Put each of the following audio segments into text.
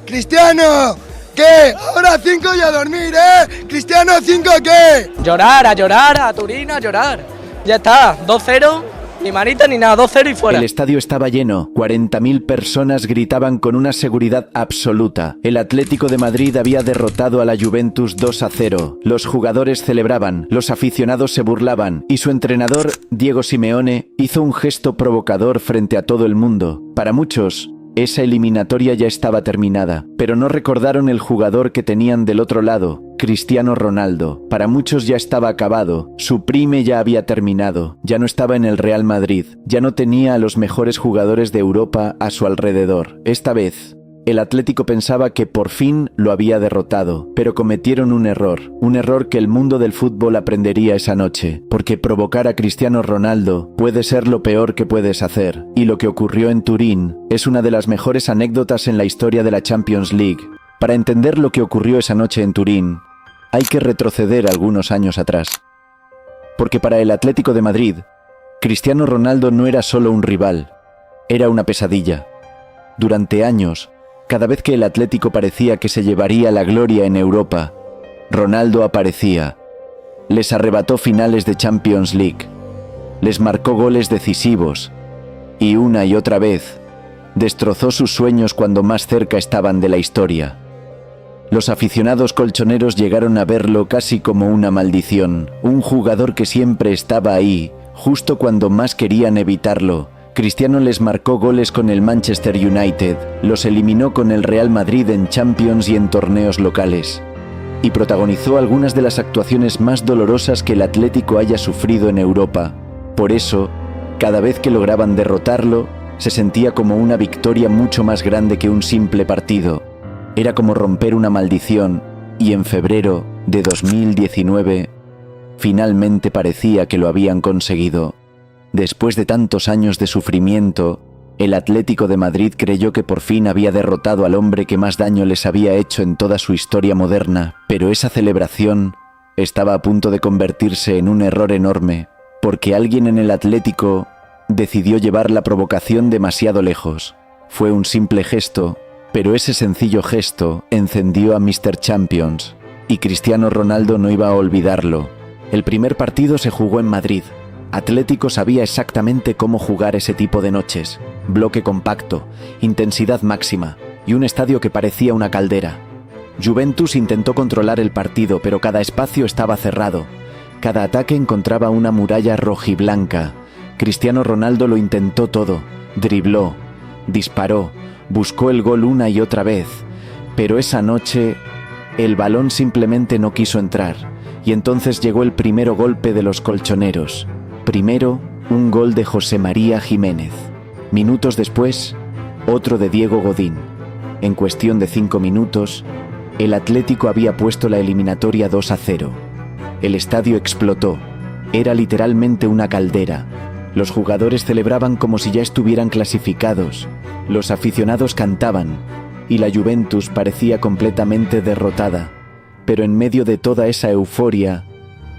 ¡Cristiano! ¿Qué? Ahora 5 y a dormir, ¿eh? ¿Cristiano 5 qué? Llorar, a Turín, a llorar. Ya está, 2-0, ni manita ni nada, 2-0 y fuera. El estadio estaba lleno, 40.000 personas gritaban con una seguridad absoluta. El Atlético de Madrid había derrotado a la Juventus 2-0. Los jugadores celebraban, los aficionados se burlaban y su entrenador, Diego Simeone, hizo un gesto provocador frente a todo el mundo. Para muchos, esa eliminatoria ya estaba terminada, pero no recordaron el jugador que tenían del otro lado, Cristiano Ronaldo. Para muchos ya estaba acabado, su prime ya había terminado, ya no estaba en el Real Madrid, ya no tenía a los mejores jugadores de Europa a su alrededor. Esta vez, el Atlético pensaba que por fin lo había derrotado, pero cometieron un error que el mundo del fútbol aprendería esa noche, porque provocar a Cristiano Ronaldo puede ser lo peor que puedes hacer, y lo que ocurrió en Turín es una de las mejores anécdotas en la historia de la Champions League. Para entender lo que ocurrió esa noche en Turín, hay que retroceder algunos años atrás. Porque para el Atlético de Madrid, Cristiano Ronaldo no era solo un rival, era una pesadilla. Durante años, cada vez que el Atlético parecía que se llevaría la gloria en Europa, Ronaldo aparecía. Les arrebató finales de Champions League, les marcó goles decisivos y una y otra vez destrozó sus sueños cuando más cerca estaban de la historia. Los aficionados colchoneros llegaron a verlo casi como una maldición, un jugador que siempre estaba ahí, justo cuando más querían evitarlo. Cristiano les marcó goles con el Manchester United, los eliminó con el Real Madrid en Champions y en torneos locales, y protagonizó algunas de las actuaciones más dolorosas que el Atlético haya sufrido en Europa. Por eso, cada vez que lograban derrotarlo, se sentía como una victoria mucho más grande que un simple partido. Era como romper una maldición, y en febrero de 2019, finalmente parecía que lo habían conseguido. Después de tantos años de sufrimiento, el Atlético de Madrid creyó que por fin había derrotado al hombre que más daño les había hecho en toda su historia moderna, pero esa celebración estaba a punto de convertirse en un error enorme, porque alguien en el Atlético decidió llevar la provocación demasiado lejos. Fue un simple gesto, pero ese sencillo gesto encendió a Mr. Champions, y Cristiano Ronaldo no iba a olvidarlo. El primer partido se jugó en Madrid. Atlético sabía exactamente cómo jugar ese tipo de noches. Bloque compacto, intensidad máxima y un estadio que parecía una caldera. Juventus intentó controlar el partido, pero cada espacio estaba cerrado. Cada ataque encontraba una muralla rojiblanca. Cristiano Ronaldo lo intentó todo. Dribló, disparó, buscó el gol una y otra vez. Pero esa noche, el balón simplemente no quiso entrar. Y entonces llegó el primero golpe de los colchoneros. Primero, un gol de José María Jiménez. Minutos después, otro de Diego Godín. En cuestión de 5 minutos, el Atlético había puesto la eliminatoria 2-0. El estadio explotó. Era literalmente una caldera. Los jugadores celebraban como si ya estuvieran clasificados. Los aficionados cantaban, y la Juventus parecía completamente derrotada. Pero en medio de toda esa euforia,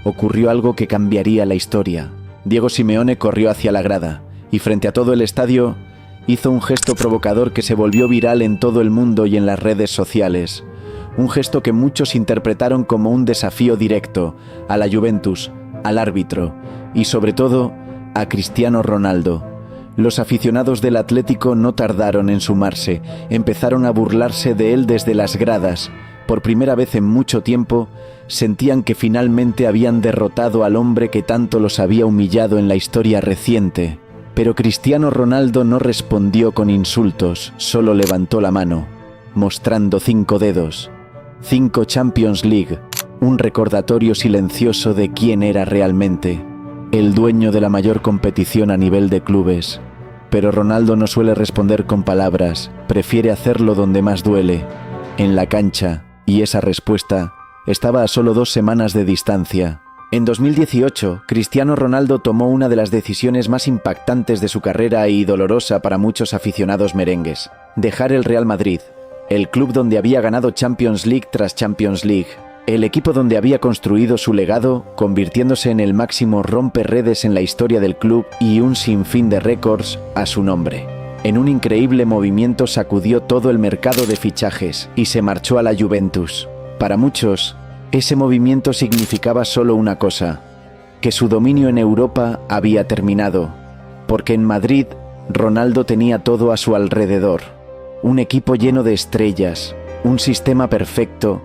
ocurrió algo que cambiaría la historia. Diego Simeone corrió hacia la grada, y frente a todo el estadio, hizo un gesto provocador que se volvió viral en todo el mundo y en las redes sociales. Un gesto que muchos interpretaron como un desafío directo a la Juventus, al árbitro, y sobre todo, a Cristiano Ronaldo. Los aficionados del Atlético no tardaron en sumarse, empezaron a burlarse de él desde las gradas. Por primera vez en mucho tiempo, sentían que finalmente habían derrotado al hombre que tanto los había humillado en la historia reciente. Pero Cristiano Ronaldo no respondió con insultos, solo levantó la mano, mostrando 5 dedos. 5 Champions League, un recordatorio silencioso de quién era realmente, el dueño de la mayor competición a nivel de clubes. Pero Ronaldo no suele responder con palabras, prefiere hacerlo donde más duele, en la cancha, y esa respuesta estaba a solo 2 semanas de distancia. En 2018, Cristiano Ronaldo tomó una de las decisiones más impactantes de su carrera y dolorosa para muchos aficionados merengues: dejar el Real Madrid, el club donde había ganado Champions League tras Champions League, el equipo donde había construido su legado, convirtiéndose en el máximo romperredes en la historia del club y un sinfín de récords a su nombre. En un increíble movimiento sacudió todo el mercado de fichajes y se marchó a la Juventus. Para muchos, ese movimiento significaba solo una cosa: que su dominio en Europa había terminado, porque en Madrid Ronaldo tenía todo a su alrededor: un equipo lleno de estrellas, un sistema perfecto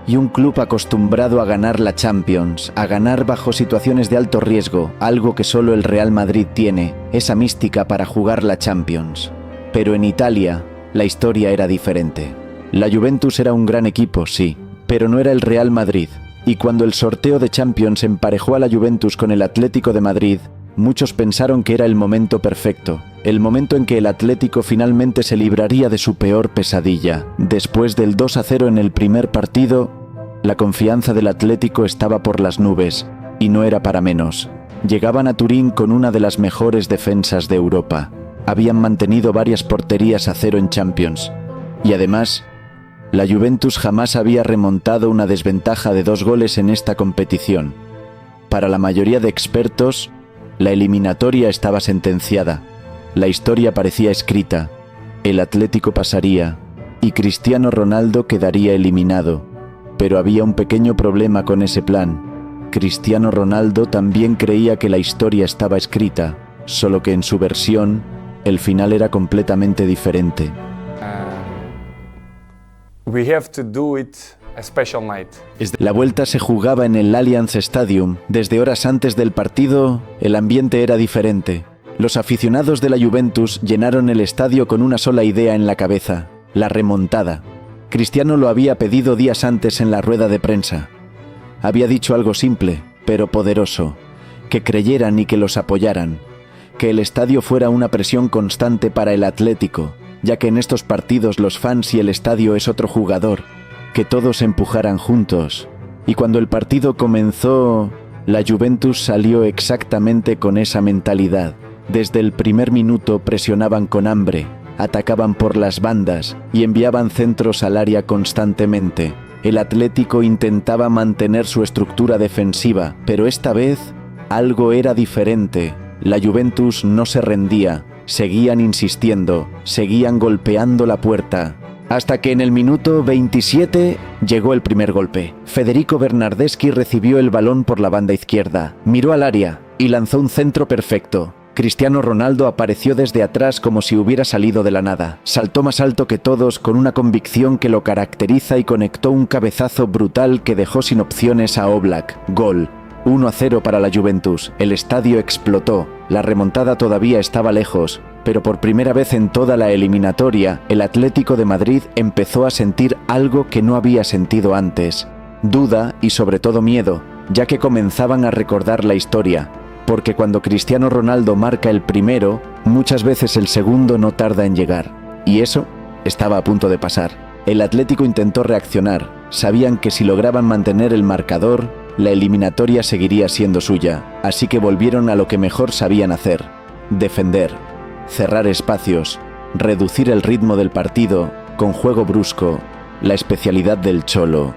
y un club acostumbrado a ganar la Champions, a ganar bajo situaciones de alto riesgo, algo que solo el Real Madrid tiene, esa mística para jugar la Champions. Pero en Italia, la historia era diferente. La Juventus era un gran equipo, sí, pero no era el Real Madrid. Y cuando el sorteo de Champions emparejó a la Juventus con el Atlético de Madrid, muchos pensaron que era el momento perfecto, el momento en que el Atlético finalmente se libraría de su peor pesadilla. Después del 2-0 en el primer partido, la confianza del Atlético estaba por las nubes, y no era para menos. Llegaban a Turín con una de las mejores defensas de Europa. Habían mantenido varias porterías a cero en Champions. Y además, la Juventus jamás había remontado una desventaja de 2 goles en esta competición. Para la mayoría de expertos, la eliminatoria estaba sentenciada. La historia parecía escrita. El Atlético pasaría y Cristiano Ronaldo quedaría eliminado. Pero había un pequeño problema con ese plan. Cristiano Ronaldo también creía que la historia estaba escrita, solo que en su versión, el final era completamente diferente. We have to do it a special night. La vuelta se jugaba en el Allianz Stadium. Desde horas antes del partido, el ambiente era diferente. Los aficionados de la Juventus llenaron el estadio con una sola idea en la cabeza: la remontada. Cristiano lo había pedido días antes en la rueda de prensa. Había dicho algo simple, pero poderoso: que creyeran y que los apoyaran. Que el estadio fuera una presión constante para el Atlético, ya que en estos partidos los fans y el estadio es otro jugador. Que todos empujaran juntos. Y cuando el partido comenzó, la Juventus salió exactamente con esa mentalidad. Desde el primer minuto presionaban con hambre, atacaban por las bandas y enviaban centros al área constantemente. El Atlético intentaba mantener su estructura defensiva, pero esta vez algo era diferente. La Juventus no se rendía, seguían insistiendo, seguían golpeando la puerta. Hasta que en el minuto 27 llegó el primer golpe. Federico Bernardeschi recibió el balón por la banda izquierda, miró al área y lanzó un centro perfecto. Cristiano Ronaldo apareció desde atrás como si hubiera salido de la nada. Saltó más alto que todos con una convicción que lo caracteriza y conectó un cabezazo brutal que dejó sin opciones a Oblak. Gol. 1-0 para la Juventus. El estadio explotó. La remontada todavía estaba lejos, pero por primera vez en toda la eliminatoria, el Atlético de Madrid empezó a sentir algo que no había sentido antes: duda y sobre todo miedo, ya que comenzaban a recordar la historia. Porque cuando Cristiano Ronaldo marca el primero, muchas veces el segundo no tarda en llegar. Y eso estaba a punto de pasar. El Atlético intentó reaccionar. Sabían que si lograban mantener el marcador, la eliminatoria seguiría siendo suya. Así que volvieron a lo que mejor sabían hacer: defender, cerrar espacios, reducir el ritmo del partido con juego brusco, la especialidad del Cholo,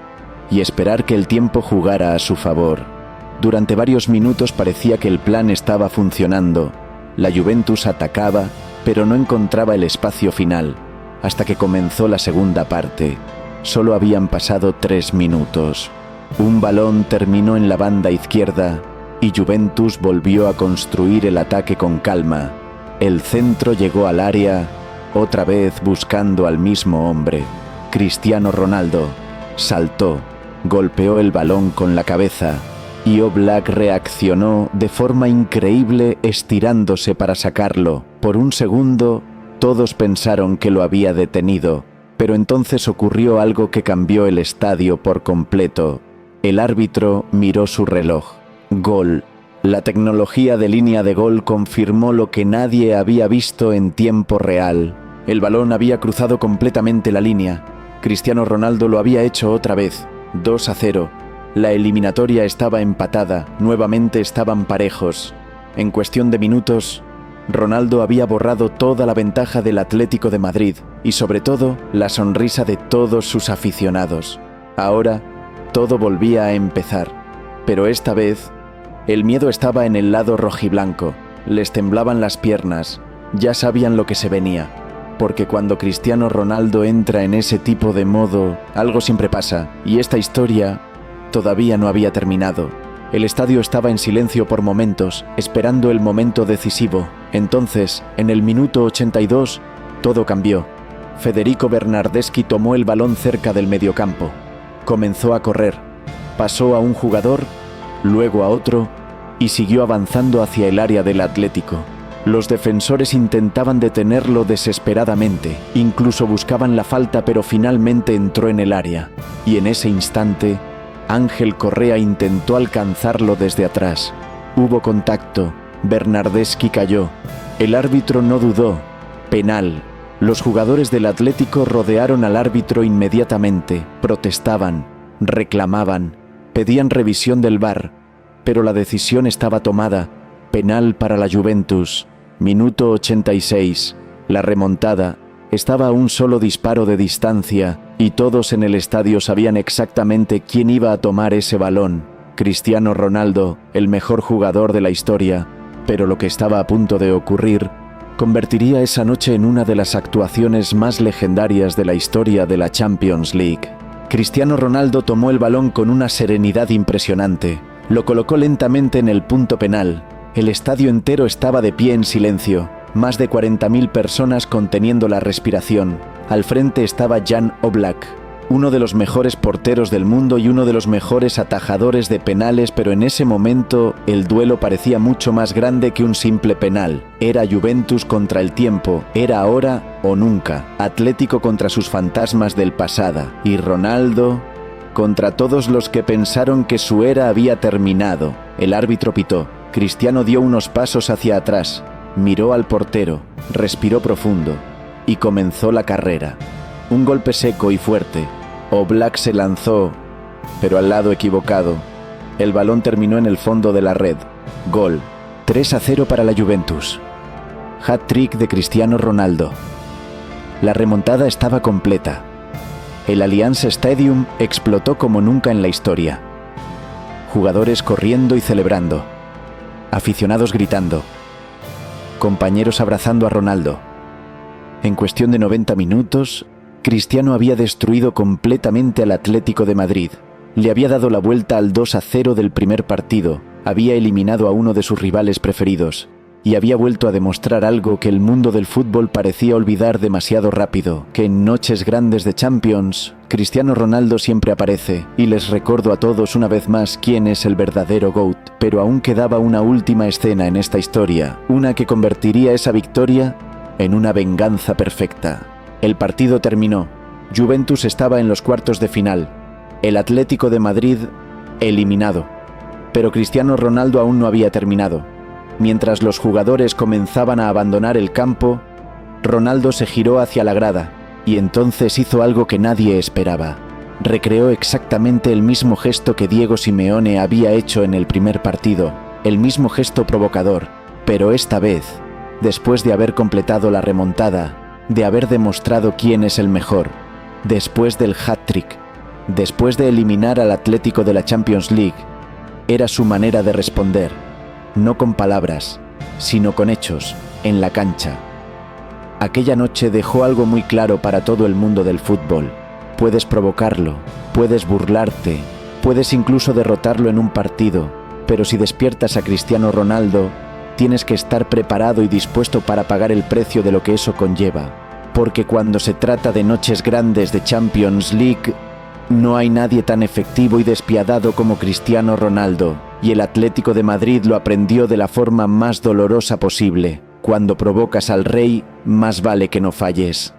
y esperar que el tiempo jugara a su favor. Durante varios minutos parecía que el plan estaba funcionando. La Juventus atacaba, pero no encontraba el espacio final, hasta que comenzó la segunda parte. Solo habían pasado 3 minutos. Un balón terminó en la banda izquierda y Juventus volvió a construir el ataque con calma. El centro llegó al área, otra vez buscando al mismo hombre. Cristiano Ronaldo saltó, golpeó el balón con la cabeza, y Oblak reaccionó de forma increíble estirándose para sacarlo. Por un segundo, todos pensaron que lo había detenido, pero entonces ocurrió algo que cambió el estadio por completo. El árbitro miró su reloj. Gol. La tecnología de línea de gol confirmó lo que nadie había visto en tiempo real. El balón había cruzado completamente la línea. Cristiano Ronaldo lo había hecho otra vez. 2-0. La eliminatoria estaba empatada, nuevamente estaban parejos. En cuestión de minutos, Ronaldo había borrado toda la ventaja del Atlético de Madrid y sobre todo la sonrisa de todos sus aficionados. Ahora, todo volvía a empezar, pero esta vez, el miedo estaba en el lado rojiblanco. Les temblaban las piernas, Ya sabían lo que se venía, porque cuando Cristiano Ronaldo entra en ese tipo de modo, algo siempre pasa, y esta historia todavía no había terminado. El estadio estaba en silencio por momentos, esperando el momento decisivo. Entonces, en el minuto 82, todo cambió. Federico Bernardeschi tomó el balón cerca del mediocampo. Comenzó a correr. Pasó a un jugador, luego a otro, y siguió avanzando hacia el área del Atlético. Los defensores intentaban detenerlo desesperadamente, incluso buscaban la falta, pero finalmente entró en el área. Y en ese instante, Ángel Correa intentó alcanzarlo desde atrás. Hubo contacto. Bernardeschi cayó. El árbitro no dudó. Penal. Los jugadores del Atlético rodearon al árbitro inmediatamente. Protestaban, reclamaban, pedían revisión del VAR, pero la decisión estaba tomada. Penal para la Juventus. Minuto 86. La remontada. Estaba a un solo disparo de distancia y todos en el estadio sabían exactamente quién iba a tomar ese balón. Cristiano Ronaldo, el mejor jugador de la historia. Pero lo que estaba a punto de ocurrir convertiría esa noche en una de las actuaciones más legendarias de la historia de la Champions League. Cristiano Ronaldo tomó el balón con una serenidad impresionante. Lo colocó lentamente en el punto penal. El estadio entero estaba de pie en silencio. Más de 40.000 personas conteniendo la respiración. Al frente estaba Jan Oblak, uno de los mejores porteros del mundo y uno de los mejores atajadores de penales, pero en ese momento el duelo parecía mucho más grande que un simple penal. Era Juventus contra el tiempo, era ahora o nunca. Atlético contra sus fantasmas del pasado. Y Ronaldo contra todos los que pensaron que su era había terminado. El árbitro pitó. Cristiano dio unos pasos hacia atrás. Miró al portero, respiró profundo y comenzó la carrera. Un golpe seco y fuerte. Oblak se lanzó, pero al lado equivocado. El balón terminó en el fondo de la red. Gol. 3-0 para la Juventus. Hat-trick de Cristiano Ronaldo. La remontada estaba completa. El Allianz Stadium explotó como nunca en la historia. Jugadores corriendo y celebrando. Aficionados gritando. Compañeros abrazando a Ronaldo. En cuestión de 90 minutos, Cristiano había destruido completamente al Atlético de Madrid. Le había dado la vuelta al 2-0 del primer partido, había eliminado a uno de sus rivales preferidos, y había vuelto a demostrar algo que el mundo del fútbol parecía olvidar demasiado rápido, que en noches grandes de Champions, Cristiano Ronaldo siempre aparece, y les recuerdo a todos una vez más quién es el verdadero GOAT. Pero aún quedaba una última escena en esta historia, una que convertiría esa victoria en una venganza perfecta. El partido terminó. Juventus estaba en los cuartos de final. El Atlético de Madrid eliminado. Pero Cristiano Ronaldo aún no había terminado. Mientras los jugadores comenzaban a abandonar el campo, Ronaldo se giró hacia la grada y entonces hizo algo que nadie esperaba. Recreó exactamente el mismo gesto que Diego Simeone había hecho en el primer partido, el mismo gesto provocador, pero esta vez, después de haber completado la remontada, de haber demostrado quién es el mejor, después del hat-trick, después de eliminar al Atlético de la Champions League, era su manera de responder, no con palabras, sino con hechos, en la cancha. Aquella noche dejó algo muy claro para todo el mundo del fútbol. Puedes provocarlo, puedes burlarte, puedes incluso derrotarlo en un partido, pero si despiertas a Cristiano Ronaldo, tienes que estar preparado y dispuesto para pagar el precio de lo que eso conlleva. Porque cuando se trata de noches grandes de Champions League, no hay nadie tan efectivo y despiadado como Cristiano Ronaldo, y el Atlético de Madrid lo aprendió de la forma más dolorosa posible. Cuando provocas al rey, más vale que no falles.